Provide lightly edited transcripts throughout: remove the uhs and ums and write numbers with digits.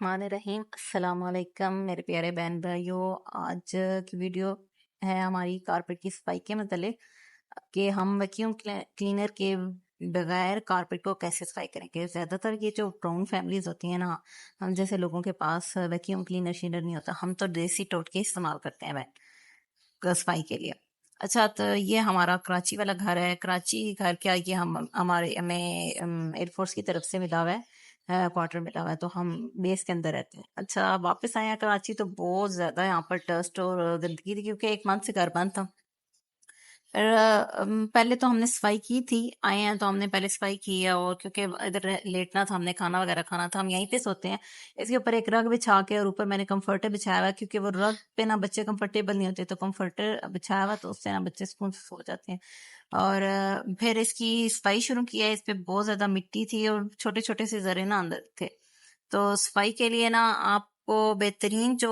रहीम अस्सलाम वालेकुम मेरे प्यारे बहन भाइयों। आज की वीडियो है हमारी कारपेट की सफाई के मतलब कि हम वैक्यूम क्लीनर के बगैर कारपेट को कैसे सफाई करेंगे। ज़्यादातर ये जो ब्राउन फैमिलीज होती हैं ना, हम जैसे लोगों के पास वैक्यूम क्लीनर शीनर नहीं होता, हम तो देसी टोटके इस्तेमाल करते हैं बहन सफाई के लिए। अच्छा, तो ये हमारा कराची वाला घर है। कराची घर क्या, ये हम हमारे हमें एयरफोर्स की तरफ से मिला हुआ है, क्वार्टर मिला हुआ है, तो हम बेस के अंदर रहते हैं। अच्छा, वापस आए हैं कराची तो बहुत ज़्यादा यहाँ पर डस्ट और गंदगी थी क्योंकि एक मंथ से घर बंद था। फिर पहले तो हमने सफाई की थी, आए हैं तो हमने पहले सफाई की है। और क्योंकि इधर लेटना था, हमने खाना वगैरह खाना था, हम यहीं पे सोते हैं। इसके ऊपर एक रग बिछा के और ऊपर मैंने कंफर्टर बिछाया हुआ है क्योंकि वो रग पे ना बच्चे कंफर्टेबल नहीं होते, तो कंफर्टर बिछाया हुआ तो उससे ना बच्चे सुकून से सो जाते हैं। और फिर इसकी सफाई शुरू की है। इस पे बहुत ज्यादा मिट्टी थी और छोटे छोटे से जरे ना अंदर थे। तो सफाई के लिए ना आपको बेहतरीन जो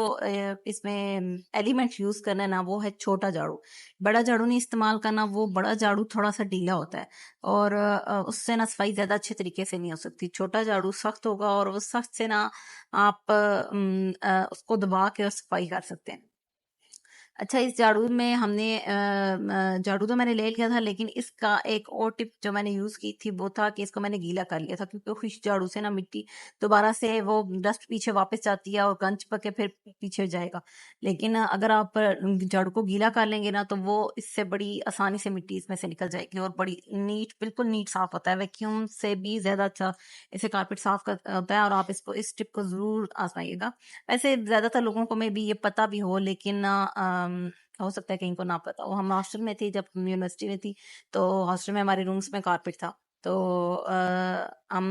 इसमें एलिमेंट यूज करना है ना, वो है छोटा झाड़ू। बड़ा झाड़ू नहीं इस्तेमाल करना, वो बड़ा झाड़ू थोड़ा सा ढीला होता है और उससे ना सफाई ज्यादा अच्छे तरीके से नहीं हो सकती। छोटा झाड़ू सख्त होगा और उस सख्त से ना आप उसको दबा के और सफाई कर सकते हैं। अच्छा, इस झाड़ू में हमने झाड़ू तो मैंने ले लिया था, लेकिन इसका एक और टिप जो मैंने यूज की थी वो था कि इसको मैंने गीला कर लिया था क्योंकि खुश झाड़ू से ना मिट्टी दोबारा से वो डस्ट पीछे वापस जाती है और गंज पके फिर पीछे जाएगा। लेकिन अगर आप झाड़ू को गीला कर लेंगे ना, तो वो इससे बड़ी आसानी से मिट्टी इसमें से निकल जाएगी और बड़ी नीट, बिल्कुल नीट साफ होता है। वैक्यूम से भी ज्यादा अच्छा इसे कारपेट साफ होता है और आप इसको इस टिप को जरूर आजमाइएगा। वैसे ज्यादातर लोगों को में भी ये पता भी हो, लेकिन हो सकता है कहीं को ना पता हो। हम हॉस्टल में थे जब हम यूनिवर्सिटी में थी, तो हॉस्टल में हमारे रूम्स में कारपेट था। तो हम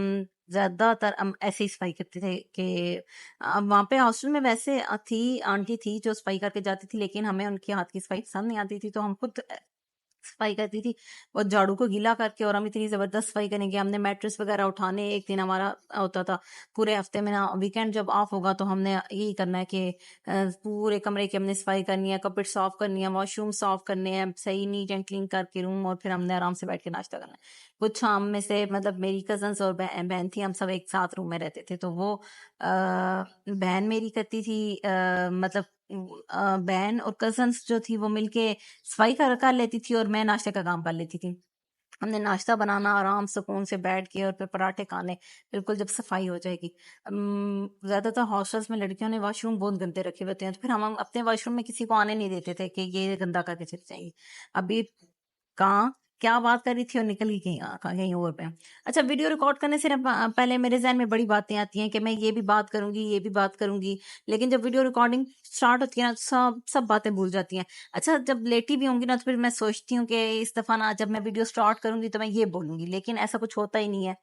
ज्यादातर हम ऐसे ही सफाई करते थे कि वहाँ पे हॉस्टल में वैसे थी आंटी थी जो सफाई करके जाती थी, लेकिन हमें उनके हाथ की सफाई पसंद नहीं आती थी, तो हम खुद सफाई करती थी। वो झाड़ू को गीला करके, और हम इतनी जबरदस्त सफाई करेंगे। हमने मैट्रेस वगैरह उठाने, एक दिन हमारा होता था पूरे हफ्ते में ना, वीकेंड जब ऑफ होगा तो हमने यही करना है कि पूरे कमरे की हमने सफाई करनी है, कपड़े साफ करनी है, वॉशरूम साफ करने हैं, सही नीट एंड क्लीन करके रूम, और फिर हमने आराम से बैठ के नाश्ता करना है। कुछ हम में से मतलब मेरी कजन्स और बहन थी, हम सब एक साथ रूम में रहते थे, तो वो बहन मेरी करती थी मतलब बहन और कजन्स जो थी वो मिलके सफाई कर लेती थी और मैं नाश्ते का काम कर लेती थी। हमने नाश्ता बनाना, आराम सुकून से बैठ के, और फिर पराठे खाने, बिल्कुल जब सफाई हो जाएगी। ज्यादातर हॉस्टल्स में लड़कियों ने वॉशरूम बहुत गंदे रखे हुए होते हैं, तो फिर हम अपने वॉशरूम में किसी को आने नहीं देते थे कि ये गंदा करके चले जाएंगे। अभी कहाँ क्या बात कर रही थी और निकल गई कहीं और पे। अच्छा, वीडियो रिकॉर्ड करने से ना पहले मेरे जहन में बड़ी बातें आती हैं कि मैं ये भी बात करूंगी, ये भी बात करूंगी, लेकिन जब वीडियो रिकॉर्डिंग स्टार्ट होती है ना, तो सब सब बातें भूल जाती हैं। अच्छा, जब लेटी भी होंगी ना, तो फिर मैं सोचती हूँ कि इस दफा ना जब मैं वीडियो स्टार्ट करूंगी तो मैं ये बोलूंगी, लेकिन ऐसा कुछ होता ही नहीं है।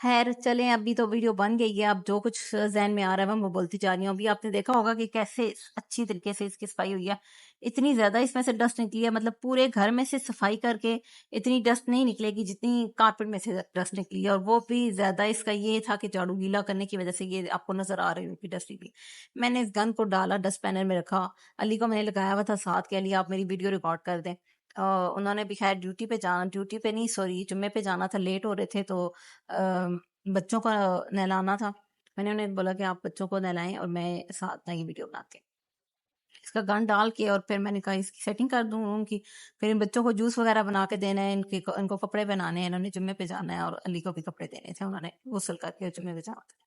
खैर चलें, अभी तो वीडियो बन गई है, अब जो कुछ जहन में आ रहा है मैं बोलती जा रही हूँ। अभी आपने देखा होगा कि कैसे अच्छी तरीके से इसकी सफाई हुई है। इतनी ज्यादा इसमें से डस्ट निकली है, मतलब पूरे घर में से सफाई करके इतनी डस्ट नहीं निकलेगी जितनी कारपेट में से डस्ट निकली है। और वो भी ज्यादा इसका ये था कि झाड़ू गीला करने की वजह से ये आपको नजर आ रही होगी डस्ट निकली। मैंने इस गन को डाला, डस्ट पैनल में रखा, अली को मैंने लगाया हुआ था साथ के, अली आप मेरी वीडियो रिकॉर्ड कर दें। उन्होंने भी खैर ड्यूटी पे नहीं, सॉरी, जुम्मे पे जाना था, लेट हो रहे थे, तो बच्चों को नहलाना था। मैंने उन्हें बोला कि आप बच्चों को नहलाएं और मैं साथ ना ये वीडियो बनाती हूँ। इसका गन डाल के और फिर मैंने कहा इसकी सेटिंग कर दूँ रूम की। फिर इन बच्चों को जूस वगैरह बना के देना है, इनको कपड़े पहनाने हैं, इन्होंने जुम्मे पे जाना है, और अली को भी कपड़े देने थे, उन्होंने गुसल करके जुम्मे पे जाना था।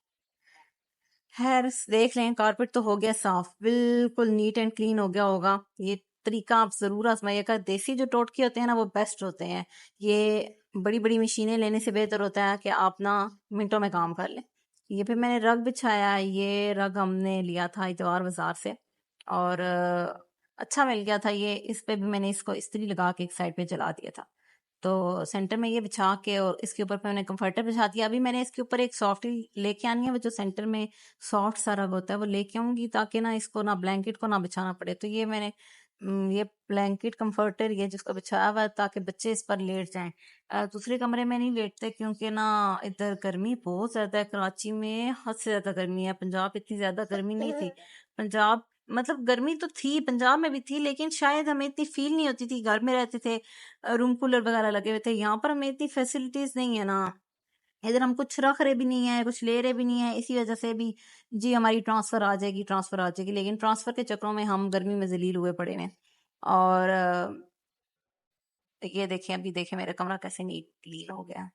खैर देख लें, कारपेट तो हो गया साफ, बिल्कुल नीट एंड क्लीन हो गया होगा। ये तरीका आप जरूर आजमाइएगा। देसी जो टोटके होते हैं ना, वो बेस्ट होते हैं। ये बड़ी बड़ी मशीनें लेने से बेहतर होता है कि आप ना मिनटों में काम कर लें। ये फिर मैंने रग बिछाया, ये रग हमने लिया था इतवार बाजार से, और अच्छा मिल गया था ये। इस पे भी मैंने इसको इस्त्री लगा के एक साइड पे जला दिया था। तो सेंटर में ये बिछा के और इसके ऊपर पे मैंने कंफर्टर बिछा दिया। अभी मैंने इसके ऊपर एक सॉफ्ट लेके आनी है, वो जो सेंटर में सॉफ्ट सा रग होता है वो लेके आऊंगी, ताकि ना इसको ना ब्लैंकेट को ना बिछाना पड़े। तो ये मैंने ये ब्लैंकेट कंफर्टर ये जिसको बिछाया हुआ है, ताकि बच्चे इस पर लेट जाएं। दूसरे कमरे में नहीं लेटते क्योंकि ना इधर गर्मी बहुत ज्यादा है। कराची में हद से ज्यादा गर्मी है। पंजाब इतनी ज्यादा गर्मी नहीं थी। पंजाब मतलब गर्मी तो थी, पंजाब में भी थी, लेकिन शायद हमें इतनी फील नहीं होती थी, घर में रहते थे, रूम कूलर वगैरह लगे हुए थे। यहाँ पर हमें इतनी फैसिलिटीज नहीं है ना, इधर हम कुछ रख रहे भी नहीं है, कुछ ले रहे भी नहीं है, इसी वजह से भी जी हमारी ट्रांसफ़र आ जाएगी, ट्रांसफ़र आ जाएगी, लेकिन ट्रांसफ़र के चक्करों में हम गर्मी में ज़लील हुए पड़े हैं। और ये देखें, अभी देखें मेरा कमरा कैसे नीट क्लीन हो गया।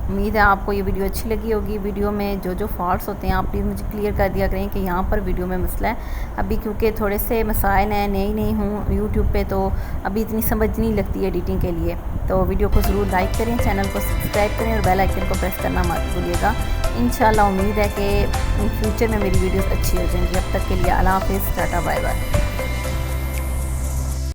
उम्मीद है आपको ये वीडियो अच्छी लगी होगी। वीडियो में जो जो फॉल्ट्स होते हैं आप प्लीज़ मुझे क्लियर कर दिया करें कि यहाँ पर वीडियो में मसला है। अभी क्योंकि थोड़े से मसाइल हैं, नई हूँ यूट्यूब पे, तो अभी इतनी समझ नहीं लगती एडिटिंग के लिए। तो वीडियो को ज़रूर लाइक करें, चैनल को सब्सक्राइब करें और बेल आइकन को प्रेस करना मत भूलिएगा। इंशाल्लाह उम्मीद है कि इन फ्यूचर में मेरी वीडियोज़ अच्छी हो जाएंगी। अब तक के लिए अल्लाह हाफ़िज़, टाटा, बाय बाय।